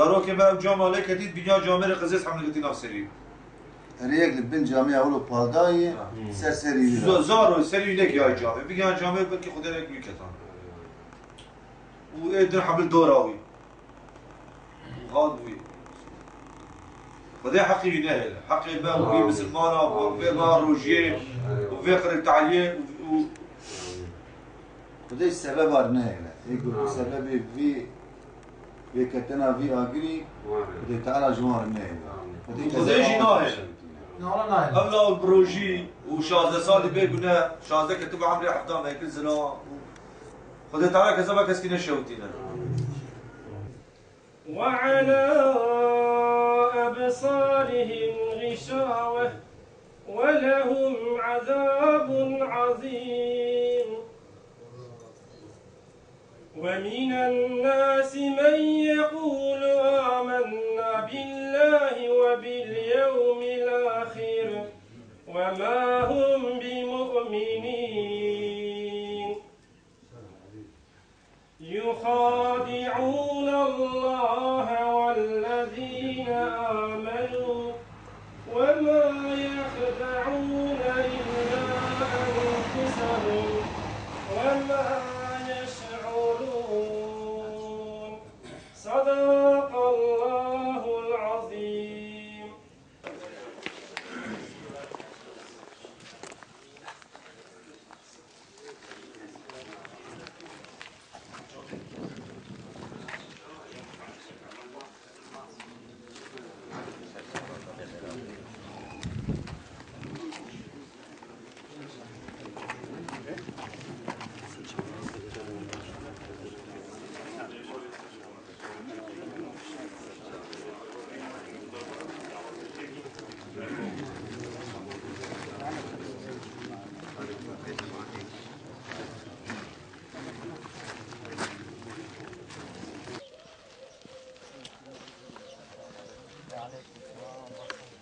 زارو که ما جامعه لکتید بینیا جامعه قزیز حمله کتی نفسری هريك لبن جامعة أولو بالداي سرسري زارو سری نکی های جامعه بینیا جامعه بلکه خدا نکی کتان و ایدن حمل دوراوی وهذا وي وده حقي ينهل حقي ما وفي مسلمانة وفي ما روجيه وفي قرن تعليه وده السبب أرناهلا يقول السبب في كتنا في أجري وده تعالى جوار النهلا وده يجي ناهل أبلا البروجي وشازده سالي بيقولنا شازده كتب عمري حفظان هيك الزنا وده تعالى كذا كسكين الشوتينا وعلى أبصارهم غشاوة ولهم عذاب عظيم ومن الناس من يقول آمنا بالله وباليوم الآخر وما هم بمؤمنين يخادعون الله والذين آمنوا وما يخدعون إلا أنفسهم وما يشعرون صدق الله العظيم. عليكم السلام ورحمة الله.